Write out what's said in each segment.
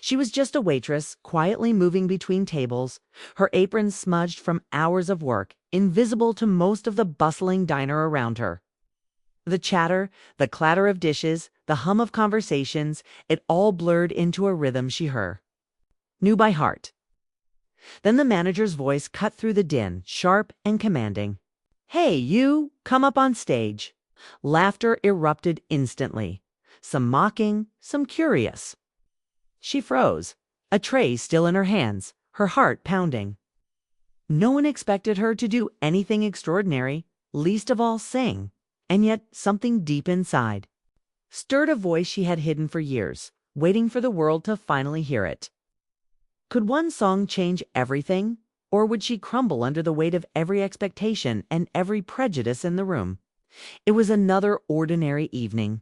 She was just a waitress, quietly moving between tables, her apron smudged from hours of work, invisible to most of the bustling diner around her. The chatter, the clatter of dishes, the hum of conversations, it all blurred into a rhythm she knew by heart. Then the manager's voice cut through the din, sharp and commanding. "Hey, you, come up on stage." Laughter erupted instantly. Some mocking, some curious. She froze, a tray still in her hands, her heart pounding. No one expected her to do anything extraordinary, least of all sing, and yet something deep inside stirred a voice she had hidden for years, waiting for the world to finally hear it. Could one song change everything, or would she crumble under the weight of every expectation and every prejudice in the room? It was another ordinary evening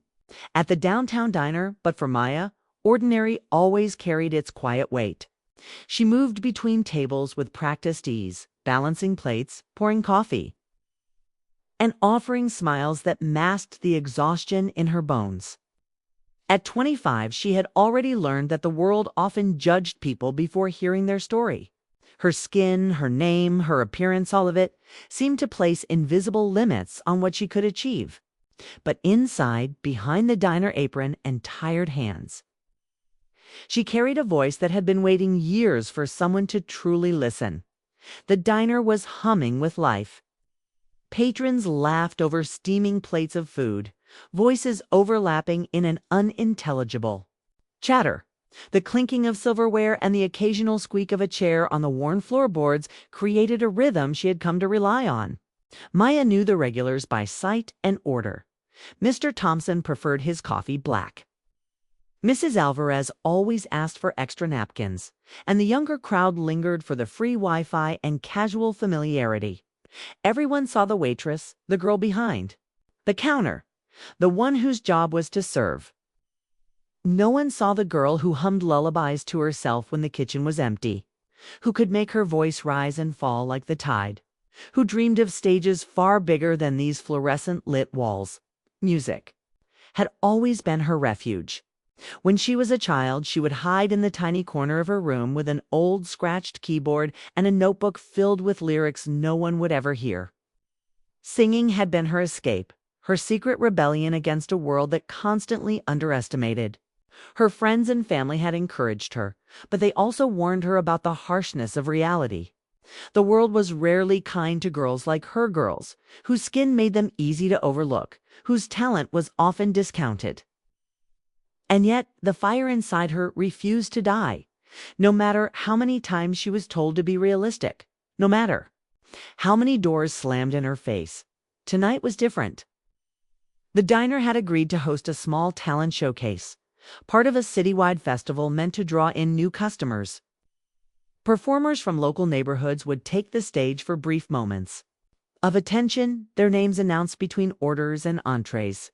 at the downtown diner, but for Maya, ordinary always carried its quiet weight. She moved between tables with practiced ease, balancing plates, pouring coffee, and offering smiles that masked the exhaustion in her bones. At 25, she had already learned that the world often judged people before hearing their story. Her skin, her name, her appearance, all of it seemed to place invisible limits on what she could achieve. But inside, behind the diner apron and tired hands, she carried a voice that had been waiting years for someone to truly listen. The diner was humming with life. Patrons laughed over steaming plates of food, voices overlapping in an unintelligible chatter. The clinking of silverware and the occasional squeak of a chair on the worn floorboards created a rhythm she had come to rely on. Maya knew the regulars by sight and order. Mr. Thompson preferred his coffee black. Mrs. Alvarez always asked for extra napkins, and the younger crowd lingered for the free Wi-Fi and casual familiarity. Everyone saw the waitress, the girl behind the counter, the one whose job was to serve. No one saw the girl who hummed lullabies to herself when the kitchen was empty, who could make her voice rise and fall like the tide, who dreamed of stages far bigger than these fluorescent lit walls. Music had always been her refuge. When she was a child, she would hide in the tiny corner of her room with an old scratched keyboard and a notebook filled with lyrics no one would ever hear. Singing had been her escape, her secret rebellion against a world that constantly underestimated. Her friends and family had encouraged her, but they also warned her about the harshness of reality. The world was rarely kind to girls like her girls, whose skin made them easy to overlook, whose talent was often discounted. And yet, the fire inside her refused to die, no matter how many times she was told to be realistic, no matter how many doors slammed in her face. Tonight was different. The diner had agreed to host a small talent showcase, part of a citywide festival meant to draw in new customers. Performers from local neighborhoods would take the stage for brief moments of attention, their names announced between orders and entrees.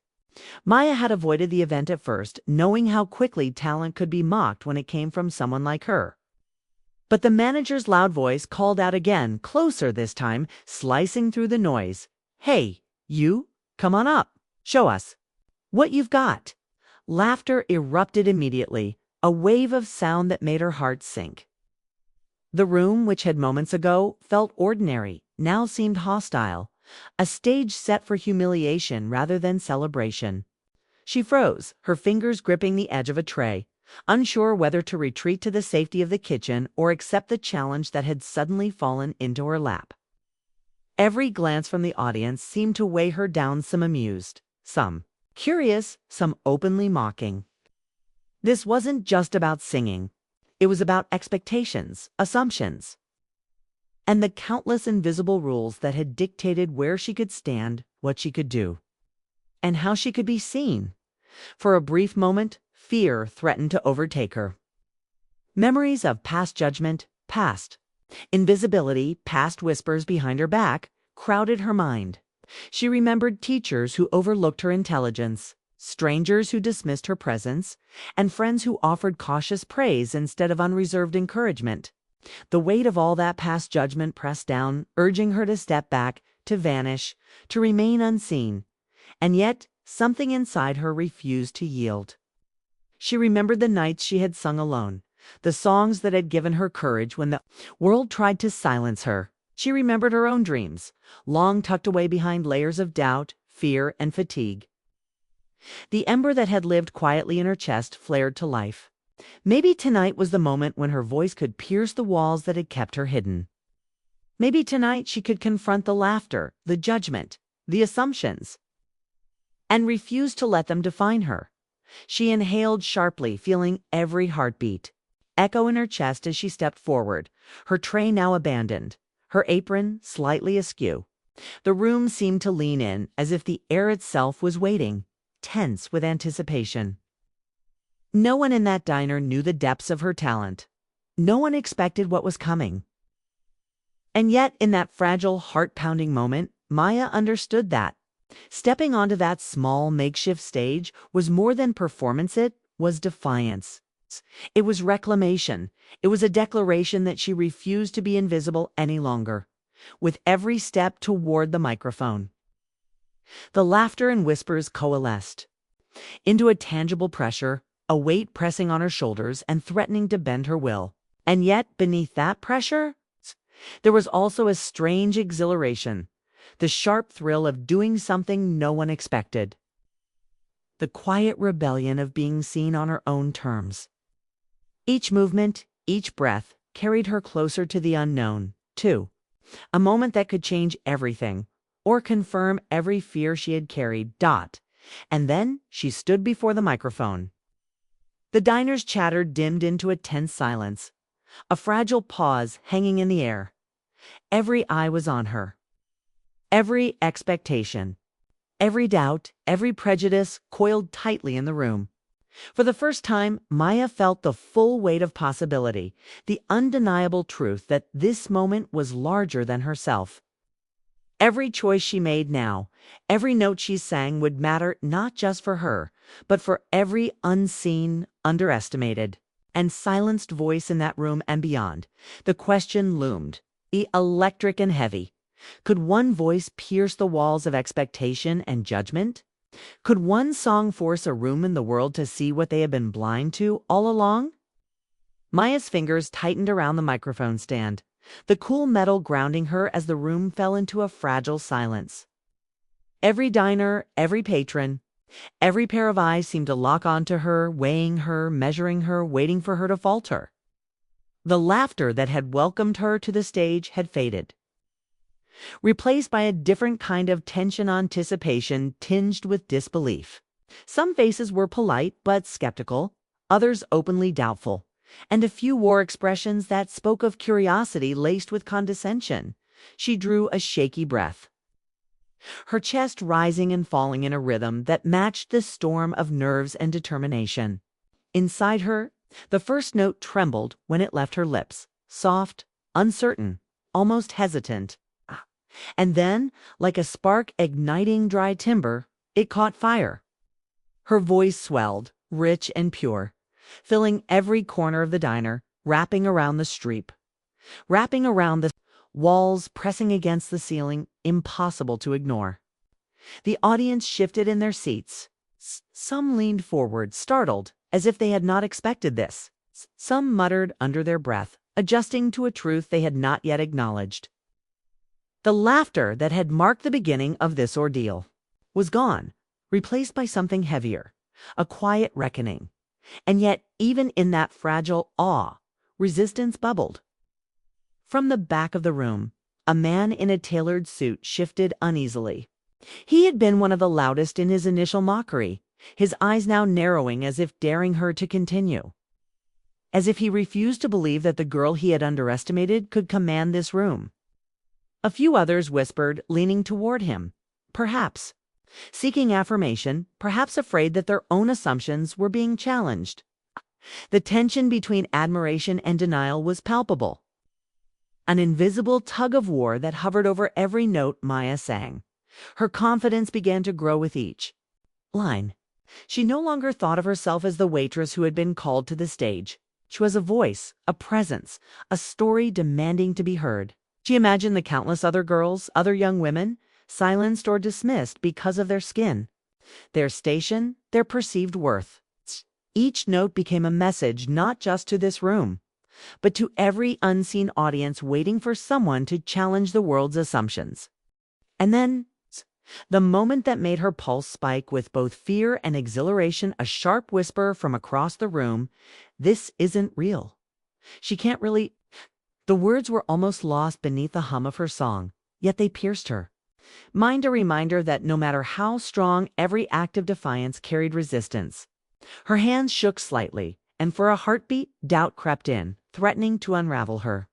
Maya had avoided the event at first, knowing how quickly talent could be mocked when it came from someone like her. But the manager's loud voice called out again, closer this time, slicing through the noise. "Hey, you, come on up. Show us what you've got." Laughter erupted immediately, a wave of sound that made her heart sink. The room, which had moments ago felt ordinary, now seemed hostile. A stage set for humiliation rather than celebration. She froze, her fingers gripping the edge of a tray, unsure whether to retreat to the safety of the kitchen or accept the challenge that had suddenly fallen into her lap. Every glance from the audience seemed to weigh her down, some amused, some curious, some openly mocking. This wasn't just about singing. It was about expectations, assumptions, and the countless invisible rules that had dictated where she could stand, what she could do, and how she could be seen. For a brief moment, fear threatened to overtake her. Memories of past judgment, past invisibility, past whispers behind her back crowded her mind. She remembered teachers who overlooked her intelligence, strangers who dismissed her presence, and friends who offered cautious praise instead of unreserved encouragement. The weight of all that past judgment pressed down, urging her to step back, to vanish, to remain unseen. And yet, something inside her refused to yield. She remembered the nights she had sung alone, the songs that had given her courage when the world tried to silence her. She remembered her own dreams, long tucked away behind layers of doubt, fear, and fatigue. The ember that had lived quietly in her chest flared to life. Maybe tonight was the moment when her voice could pierce the walls that had kept her hidden. Maybe tonight she could confront the laughter, the judgment, the assumptions, and refuse to let them define her. She inhaled sharply, feeling every heartbeat echo in her chest as she stepped forward, her tray now abandoned, her apron slightly askew. The room seemed to lean in, as if the air itself was waiting, tense with anticipation. No one in that diner knew the depths of her talent. No one expected what was coming. And yet, in that fragile, heart-pounding moment, Maya understood that. Stepping onto that small, makeshift stage was more than performance, it was defiance. It was reclamation. It was a declaration that she refused to be invisible any longer. With every step toward the microphone, the laughter and whispers coalesced into a tangible pressure, a weight pressing on her shoulders and threatening to bend her will. And yet, beneath that pressure, there was also a strange exhilaration, the sharp thrill of doing something no one expected, the quiet rebellion of being seen on her own terms. Each movement, each breath, carried her closer to the unknown, too. A moment that could change everything, or confirm every fear she had carried. And then she stood before the microphone. The diner's chatter dimmed into a tense silence, a fragile pause hanging in the air. Every eye was on her. Every expectation, every doubt, every prejudice coiled tightly in the room. For the first time, Maya felt the full weight of possibility, the undeniable truth that this moment was larger than herself. Every choice she made now, every note she sang would matter not just for her, but for every unseen, underestimated, and silenced voice in that room and beyond. The question loomed, electric and heavy. Could one voice pierce the walls of expectation and judgment? Could one song force a room in the world to see what they had been blind to all along? Maya's fingers tightened around the microphone stand, the cool metal grounding her as the room fell into a fragile silence. Every diner, every patron, every pair of eyes seemed to lock onto her, weighing her, measuring her, waiting for her to falter. The laughter that had welcomed her to the stage had faded, replaced by a different kind of tension, anticipation tinged with disbelief. Some faces were polite but skeptical, others openly doubtful, and a few wore expressions that spoke of curiosity laced with condescension. She drew a shaky breath, her chest rising and falling in a rhythm that matched the storm of nerves and determination. Inside her, the first note trembled when it left her lips, soft, uncertain, almost hesitant. And then, like a spark igniting dry timber, it caught fire. Her voice swelled, rich and pure, filling every corner of the diner, wrapping around the street, wrapping around the walls, pressing against the ceiling, impossible to ignore. The audience shifted in their seats. Some leaned forward, startled, as if they had not expected this. Some muttered under their breath, adjusting to a truth they had not yet acknowledged. The laughter that had marked the beginning of this ordeal was gone, replaced by something heavier, a quiet reckoning. And yet, even in that fragile awe, resistance bubbled. From the back of the room, a man in a tailored suit shifted uneasily. He had been one of the loudest in his initial mockery, his eyes now narrowing as if daring her to continue. As if he refused to believe that the girl he had underestimated could command this room. A few others whispered, leaning toward him, perhaps seeking affirmation, perhaps afraid that their own assumptions were being challenged. The tension between admiration and denial was palpable, an invisible tug-of-war that hovered over every note Maya sang. Her confidence began to grow with each line. She no longer thought of herself as the waitress who had been called to the stage. She was a voice, a presence, a story demanding to be heard. She imagined the countless other girls, other young women, silenced or dismissed because of their skin, their station, their perceived worth. Each note became a message not just to this room, but to every unseen audience waiting for someone to challenge the world's assumptions. And then, the moment that made her pulse spike with both fear and exhilaration, a sharp whisper from across the room, "This isn't real. She can't really—" The words were almost lost beneath the hum of her song, yet they pierced her. Mind a reminder that no matter how strong, every act of defiance carried resistance. Her hands shook slightly, and for a heartbeat, doubt crept in, threatening to unravel her.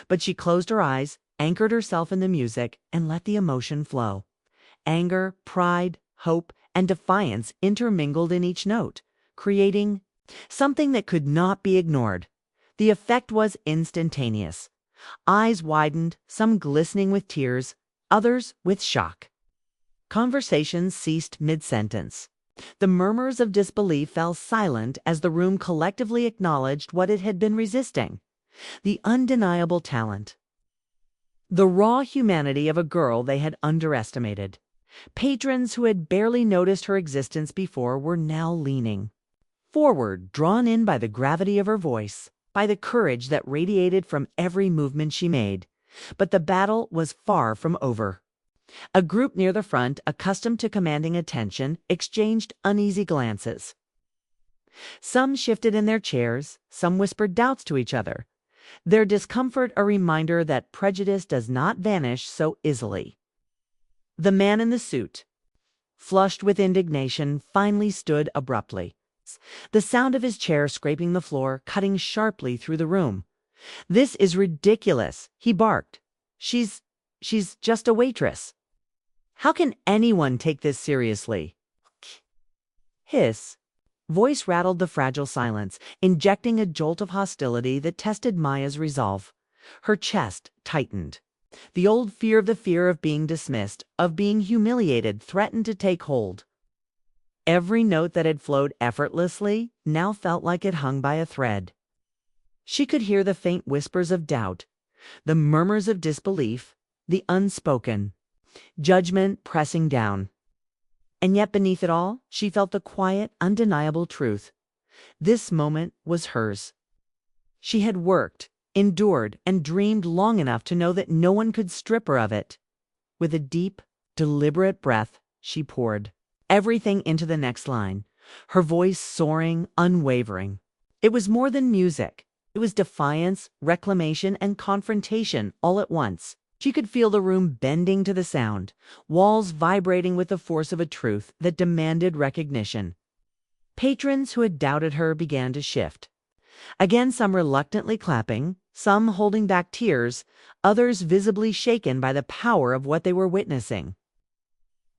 But she closed her eyes, anchored herself in the music, and let the emotion flow. Anger, pride, hope, and defiance intermingled in each note, creating something that could not be ignored. The effect was instantaneous. Eyes widened, some glistening with tears, others with shock. Conversations ceased mid-sentence. The murmurs of disbelief fell silent as the room collectively acknowledged what it had been resisting: the undeniable talent, the raw humanity of a girl they had underestimated. Patrons who had barely noticed her existence before were now leaning forward, drawn in by the gravity of her voice, by the courage that radiated from every movement she made. But the battle was far from over. A group near the front, accustomed to commanding attention, exchanged uneasy glances. Some shifted in their chairs, some whispered doubts to each other, their discomfort a reminder that prejudice does not vanish so easily. The man in the suit, flushed with indignation, finally stood abruptly, the sound of his chair scraping the floor cutting sharply through the room. "This is ridiculous," he barked. She's just a waitress. How can anyone take this seriously?" His voice rattled the fragile silence, injecting a jolt of hostility that tested Maya's resolve. Her chest tightened. The old fear of being dismissed, of being humiliated, threatened to take hold. Every note that had flowed effortlessly now felt like it hung by a thread. She could hear the faint whispers of doubt, the murmurs of disbelief, the unspoken judgment pressing down. And yet beneath it all, she felt the quiet, undeniable truth. This moment was hers. She had worked, endured, and dreamed long enough to know that no one could strip her of it. With a deep, deliberate breath, she poured everything into the next line, her voice soaring, unwavering. It was more than music. It was defiance, reclamation, and confrontation all at once. She could feel the room bending to the sound, walls vibrating with the force of a truth that demanded recognition. Patrons who had doubted her began to shift. Again, some reluctantly clapping, some holding back tears, others visibly shaken by the power of what they were witnessing.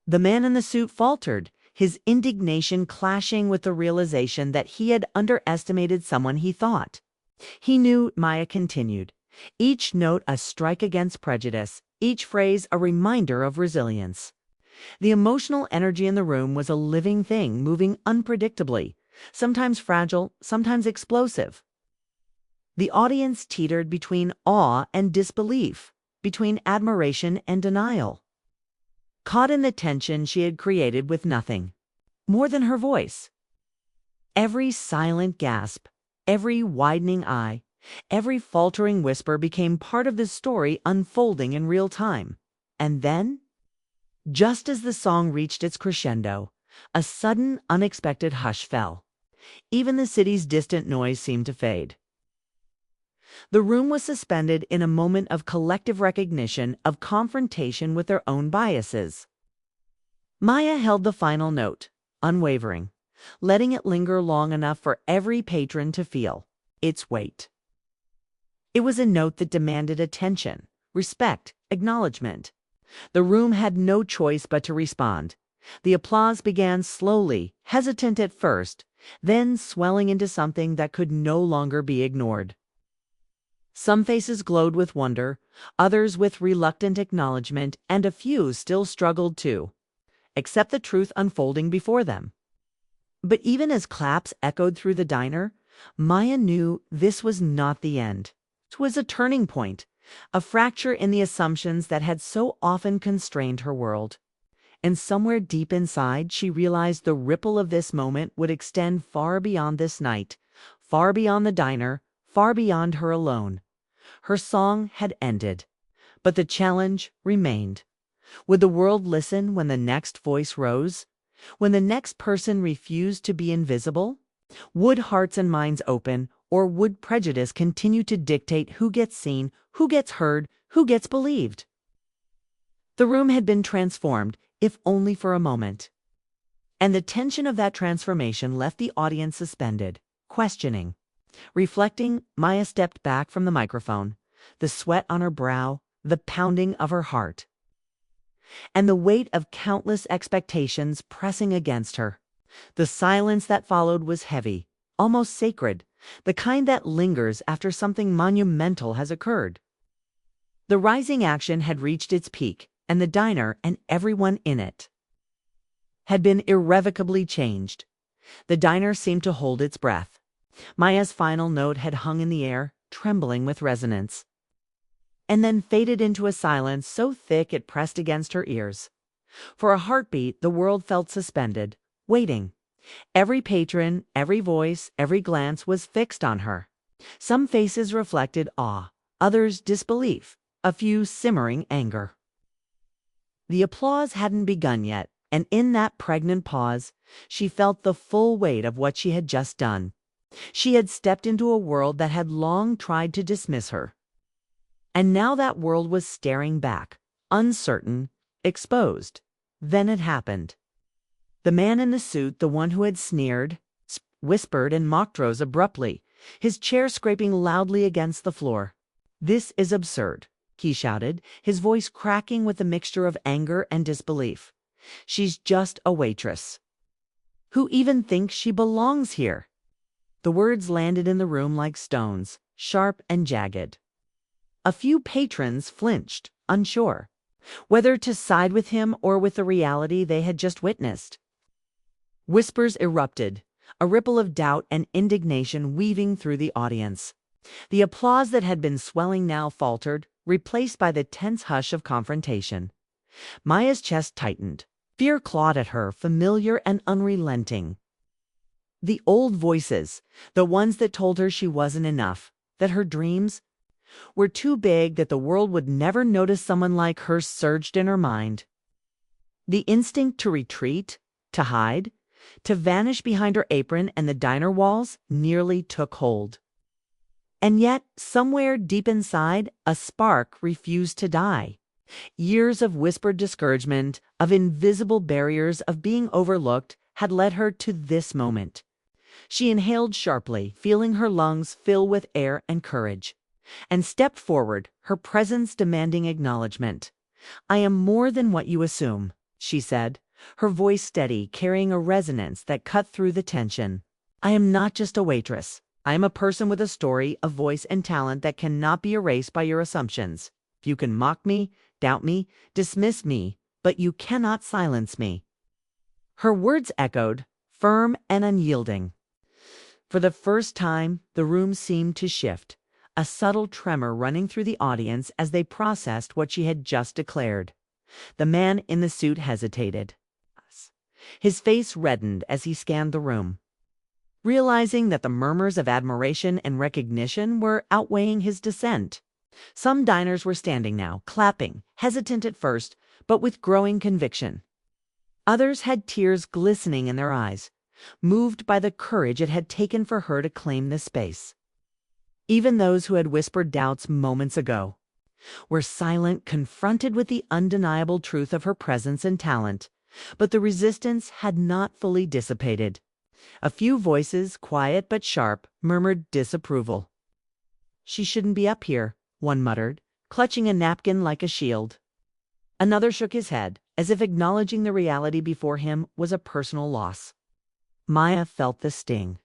The man in the suit faltered, his indignation clashing with the realization that he had underestimated someone he thought he knew. Maya continued, each note a strike against prejudice, each phrase a reminder of resilience. The emotional energy in the room was a living thing, moving unpredictably, sometimes fragile, sometimes explosive. The audience teetered between awe and disbelief, between admiration and denial. Caught in the tension she had created with nothing more than her voice. Every silent gasp, every widening eye, every faltering whisper became part of the story unfolding in real time. And then, just as the song reached its crescendo, a sudden, unexpected hush fell. Even the city's distant noise seemed to fade. The room was suspended in a moment of collective recognition, of confrontation with their own biases. Maya held the final note, unwavering, letting it linger long enough for every patron to feel its weight. It was a note that demanded attention, respect, acknowledgement. The room had no choice but to respond. The applause began slowly, hesitant at first, then swelling into something that could no longer be ignored. Some faces glowed with wonder, others with reluctant acknowledgement, and a few still struggled to accept the truth unfolding before them. But even as claps echoed through the diner, Maya knew this was not the end. It was a turning point, a fracture in the assumptions that had so often constrained her world. And somewhere deep inside, she realized the ripple of this moment would extend far beyond this night, far beyond the diner, far beyond her alone. Her song had ended, but the challenge remained. Would the world listen when the next voice rose? When the next person refused to be invisible? Would hearts and minds open, or would prejudice continue to dictate who gets seen, who gets heard, who gets believed? The room had been transformed, if only for a moment. And the tension of that transformation left the audience suspended, questioning. Reflecting, Maya stepped back from the microphone, the sweat on her brow, the pounding of her heart, and the weight of countless expectations pressing against her. The silence that followed was heavy, almost sacred, the kind that lingers after something monumental has occurred. The rising action had reached its peak, and the diner and everyone in it had been irrevocably changed. The diner seemed to hold its breath. Maya's final note had hung in the air, trembling with resonance, and then faded into a silence so thick it pressed against her ears. For a heartbeat, the world felt suspended, waiting. Every patron, every voice, every glance was fixed on her. Some faces reflected awe, others disbelief, a few simmering anger. The applause hadn't begun yet, and in that pregnant pause, she felt the full weight of what she had just done. She had stepped into a world that had long tried to dismiss her. And now that world was staring back, uncertain, exposed. Then it happened. The man in the suit, the one who had sneered, whispered and mocked Rose abruptly, his chair scraping loudly against the floor. "This is absurd," he shouted, his voice cracking with a mixture of anger and disbelief. "She's just a waitress. Who even thinks she belongs here?" The words landed in the room like stones, sharp and jagged. A few patrons flinched, unsure whether to side with him or with the reality they had just witnessed. Whispers erupted, a ripple of doubt and indignation weaving through the audience. The applause that had been swelling now faltered, replaced by the tense hush of confrontation. Maya's chest tightened. Fear clawed at her, familiar and unrelenting. The old voices, the ones that told her she wasn't enough, that her dreams were too big, that the world would never notice someone like her, surged in her mind. The instinct to retreat, to hide, to vanish behind her apron and the diner walls nearly took hold. And yet, somewhere deep inside, a spark refused to die. Years of whispered discouragement, of invisible barriers, of being overlooked, had led her to this moment. She inhaled sharply, feeling her lungs fill with air and courage, and stepped forward, her presence demanding acknowledgement. "I am more than what you assume," she said, her voice steady, carrying a resonance that cut through the tension. "I am not just a waitress. I am a person with a story, a voice and talent that cannot be erased by your assumptions. You can mock me, doubt me, dismiss me, but you cannot silence me." Her words echoed, firm and unyielding. For the first time, the room seemed to shift, a subtle tremor running through the audience as they processed what she had just declared. The man in the suit hesitated. His face reddened as he scanned the room, realizing that the murmurs of admiration and recognition were outweighing his dissent. Some diners were standing now, clapping, hesitant at first, but with growing conviction. Others had tears glistening in their eyes, moved by the courage it had taken for her to claim this space. Even those who had whispered doubts moments ago were silent, confronted with the undeniable truth of her presence and talent, but the resistance had not fully dissipated. A few voices, quiet but sharp, murmured disapproval. "She shouldn't be up here," one muttered, clutching a napkin like a shield. Another shook his head, as if acknowledging the reality before him was a personal loss. Maya felt the sting.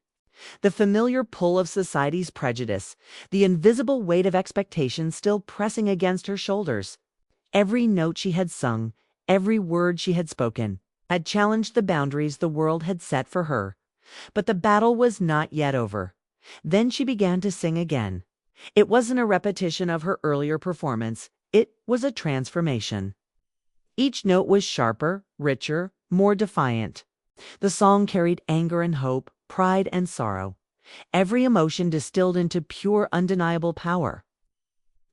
The familiar pull of society's prejudice, the invisible weight of expectation still pressing against her shoulders. Every note she had sung, every word she had spoken, had challenged the boundaries the world had set for her. But the battle was not yet over. Then she began to sing again. It wasn't a repetition of her earlier performance. It was a transformation. Each note was sharper, richer, more defiant. The song carried anger and hope, pride and sorrow, every emotion distilled into pure, undeniable power.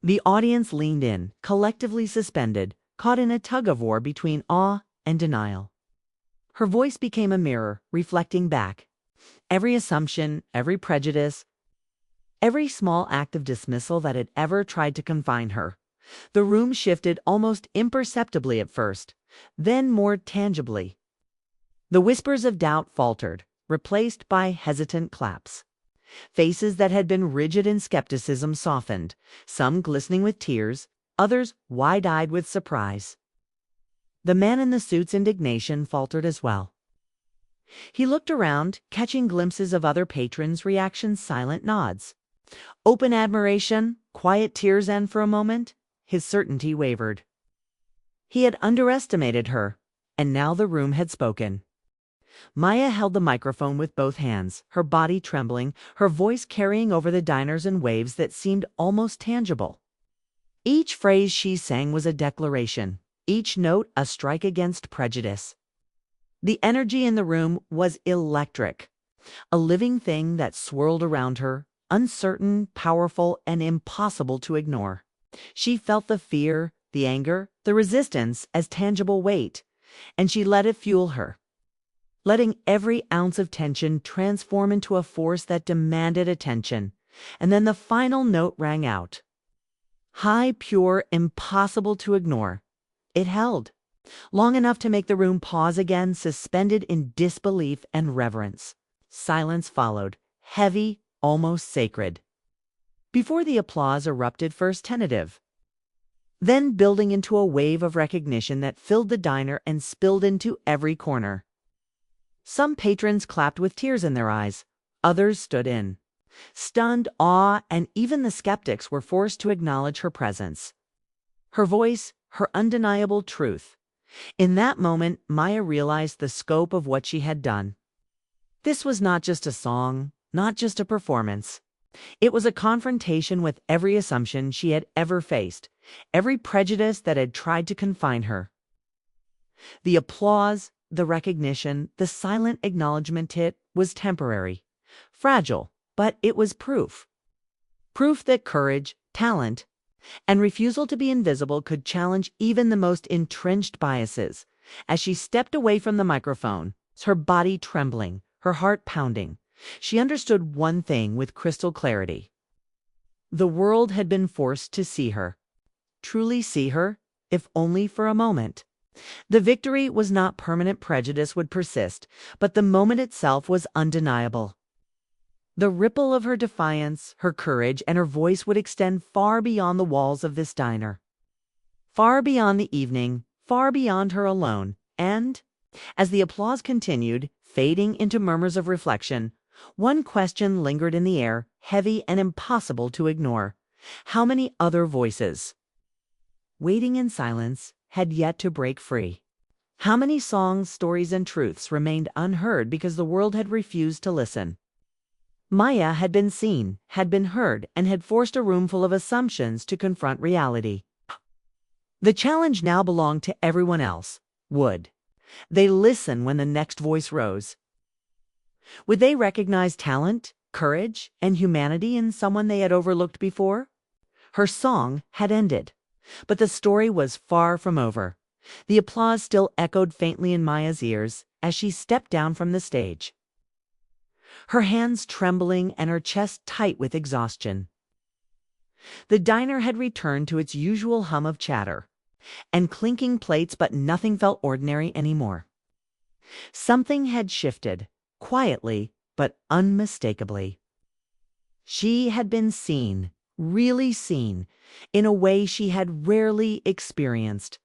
The audience leaned in, collectively suspended, caught in a tug-of-war between awe and denial. Her voice became a mirror, reflecting back. Every assumption, every prejudice, every small act of dismissal that had ever tried to confine her. The room shifted almost imperceptibly at first, then more tangibly. The whispers of doubt faltered, replaced by hesitant claps. Faces that had been rigid in skepticism softened, some glistening with tears, others wide-eyed with surprise. The man in the suit's indignation faltered as well. He looked around, catching glimpses of other patrons' reactions, silent nods. Open admiration, quiet tears, and for a moment, his certainty wavered. He had underestimated her, and now the room had spoken. Maya held the microphone with both hands, her body trembling, her voice carrying over the diners in waves that seemed almost tangible. Each phrase she sang was a declaration, each note a strike against prejudice. The energy in the room was electric, a living thing that swirled around her, uncertain, powerful, and impossible to ignore. She felt the fear, the anger, the resistance as tangible weight, and she let it fuel her, letting every ounce of tension transform into a force that demanded attention. And then the final note rang out. High, pure, impossible to ignore. It held, long enough to make the room pause again, suspended in disbelief and reverence. Silence followed, heavy, almost sacred. Before the applause erupted, first tentative, then building into a wave of recognition that filled the diner and spilled into every corner. Some patrons clapped with tears in their eyes. Others stood in stunned awe, and even the skeptics were forced to acknowledge her presence. Her voice, her undeniable truth. In that moment, Maya realized the scope of what she had done. This was not just a song, not just a performance. It was a confrontation with every assumption she had ever faced, every prejudice that had tried to confine her. The applause, the recognition, the silent acknowledgement was temporary, fragile, but it was proof. Proof that courage, talent, and refusal to be invisible could challenge even the most entrenched biases. As she stepped away from the microphone, her body trembling, her heart pounding, she understood one thing with crystal clarity. The world had been forced to see her, truly see her, if only for a moment. The victory was not permanent, prejudice would persist, but the moment itself was undeniable. The ripple of her defiance, her courage, and her voice would extend far beyond the walls of this diner, far beyond the evening, far beyond her alone. And, as the applause continued, fading into murmurs of reflection, one question lingered in the air, heavy and impossible to ignore. How many other voices, waiting in silence, had yet to break free? How many songs, stories, and truths remained unheard because the world had refused to listen? Maya had been seen, had been heard, and had forced a room full of assumptions to confront reality. The challenge now belonged to everyone else. Would they listen when the next voice rose? Would they recognize talent, courage, and humanity in someone they had overlooked before? Her song had ended, but the story was far from over. The applause still echoed faintly in Maya's ears as she stepped down from the stage, her hands trembling and her chest tight with exhaustion. The diner had returned to its usual hum of chatter and clinking plates, but nothing felt ordinary anymore. Something had shifted, quietly but unmistakably. She had been seen, really seen, in a way she had rarely experienced.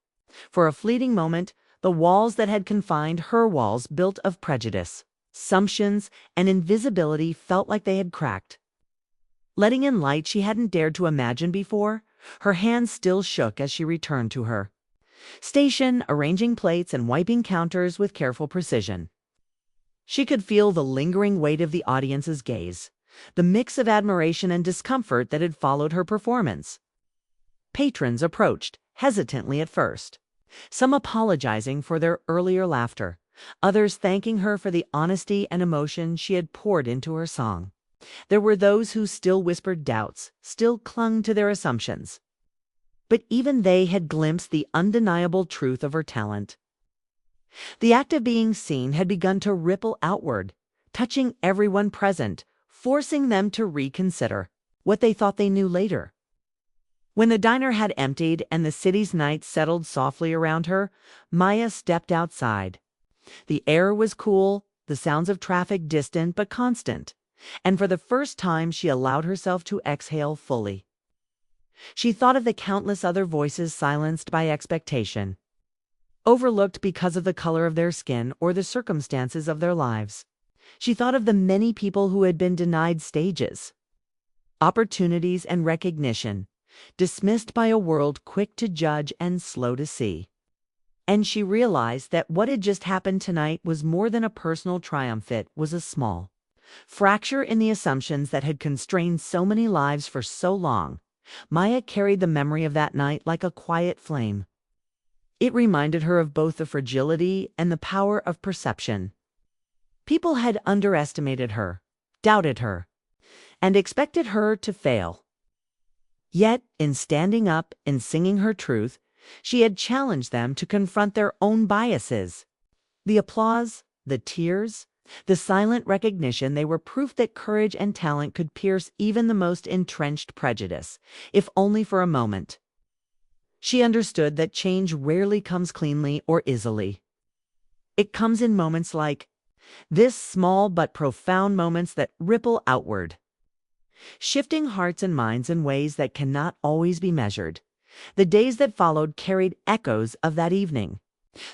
For a fleeting moment, the walls that had confined her walls, built of prejudice, assumptions, and invisibility, felt like they had cracked, letting in light she hadn't dared to imagine before. Her hands still shook as she returned to her station, arranging plates and wiping counters with careful precision. She could feel the lingering weight of the audience's gaze, the mix of admiration and discomfort that had followed her performance. Patrons approached, hesitantly at first, some apologizing for their earlier laughter, others thanking her for the honesty and emotion she had poured into her song. There were those who still whispered doubts, still clung to their assumptions. But even they had glimpsed the undeniable truth of her talent. The act of being seen had begun to ripple outward, touching everyone present, forcing them to reconsider what they thought they knew later. When the diner had emptied and the city's night settled softly around her, Maya stepped outside. The air was cool, the sounds of traffic distant but constant, and for the first time she allowed herself to exhale fully. She thought of the countless other voices silenced by expectation, overlooked because of the color of their skin or the circumstances of their lives. She thought of the many people who had been denied stages, opportunities, and recognition, dismissed by a world quick to judge and slow to see. And she realized that what had just happened tonight was more than a personal triumph. It was a small fracture in the assumptions that had constrained so many lives for so long. Maya carried the memory of that night like a quiet flame. It reminded her of both the fragility and the power of perception. People had underestimated her, doubted her, and expected her to fail. Yet, in standing up and singing her truth, she had challenged them to confront their own biases. The applause, the tears, the silent recognition, they were proof that courage and talent could pierce even the most entrenched prejudice, if only for a moment. She understood that change rarely comes cleanly or easily. It comes in moments like this, small but profound moments that ripple outward, shifting hearts and minds in ways that cannot always be measured. The days that followed carried echoes of that evening.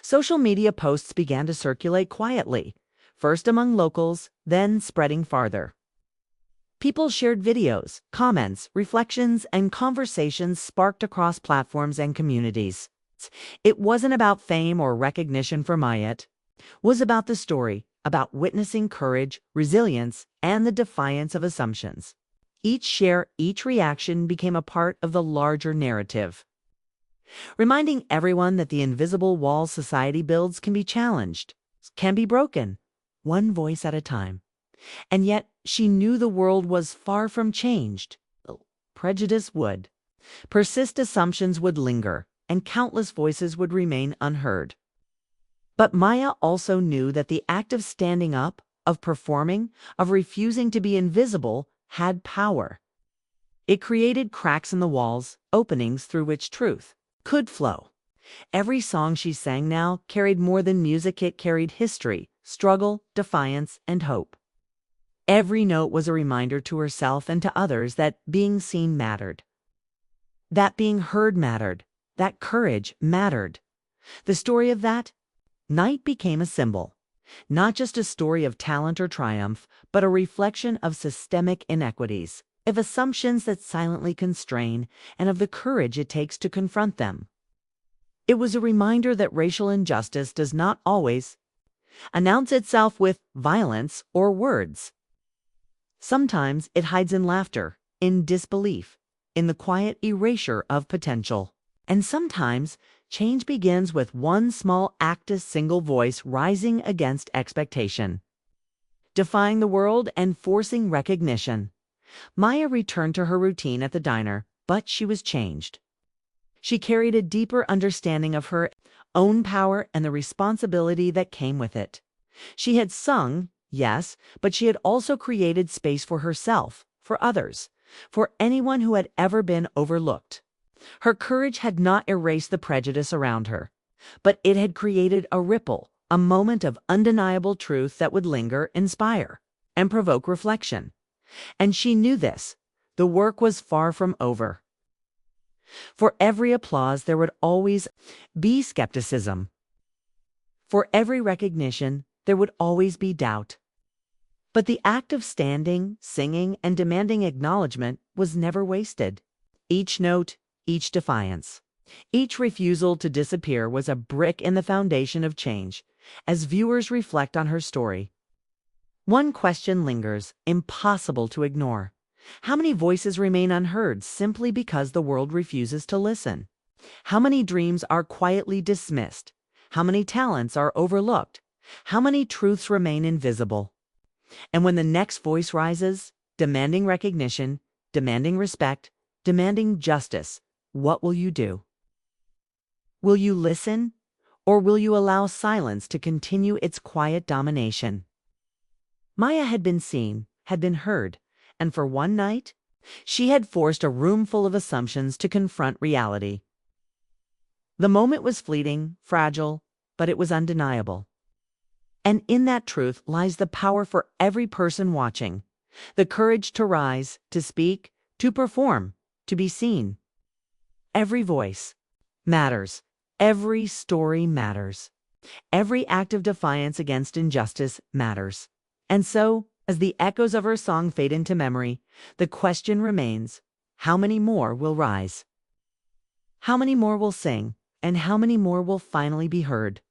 Social media posts began to circulate quietly, first among locals, then spreading farther. People shared videos, comments, reflections, and conversations sparked across platforms and communities. It wasn't about fame or recognition for Maya. It was about the story, about witnessing courage, resilience, and the defiance of assumptions. Each share, each reaction became a part of the larger narrative, reminding everyone that the invisible walls society builds can be challenged, can be broken, one voice at a time. And yet she knew the world was far from changed. Prejudice would persist, assumptions would linger, and countless voices would remain unheard. But Maya also knew that the act of standing up, of performing, of refusing to be invisible, had power. It created cracks in the walls, openings through which truth could flow. Every song she sang now carried more than music. It carried history, struggle, defiance, and hope. Every note was a reminder to herself and to others that being seen mattered, that being heard mattered, that courage mattered. The story of that night became a symbol, not just a story of talent or triumph, but a reflection of systemic inequities, of assumptions that silently constrain, and of the courage it takes to confront them. It was a reminder that racial injustice does not always announce itself with violence or words. Sometimes it hides in laughter, in disbelief, in the quiet erasure of potential. And sometimes change begins with one small act, a single voice rising against expectation, defying the world and forcing recognition. Maya returned to her routine at the diner, but she was changed. She carried a deeper understanding of her own power and the responsibility that came with it. She had sung, yes, but she had also created space for herself, for others, for anyone who had ever been overlooked. Her courage had not erased the prejudice around her, but it had created a ripple, a moment of undeniable truth that would linger, inspire, and provoke reflection. And she knew this. The work was far from over. For every applause, there would always be skepticism. For every recognition, there would always be doubt. But the act of standing, singing, and demanding acknowledgement was never wasted. Each note, each defiance, each refusal to disappear was a brick in the foundation of change. As viewers reflect on her story, one question lingers, impossible to ignore. How many voices remain unheard simply because the world refuses to listen? How many dreams are quietly dismissed? How many talents are overlooked? How many truths remain invisible? And when the next voice rises, demanding recognition, demanding respect, demanding justice, what will you do? Will you listen, or will you allow silence to continue its quiet domination? Maya had been seen, had been heard, and for one night, she had forced a room full of assumptions to confront reality. The moment was fleeting, fragile, but it was undeniable. And in that truth lies the power for every person watching, the courage to rise, to speak, to perform, to be seen. Every voice matters. Every story matters. Every act of defiance against injustice matters. And so, as the echoes of her song fade into memory, the question remains, how many more will rise? How many more will sing? And how many more will finally be heard?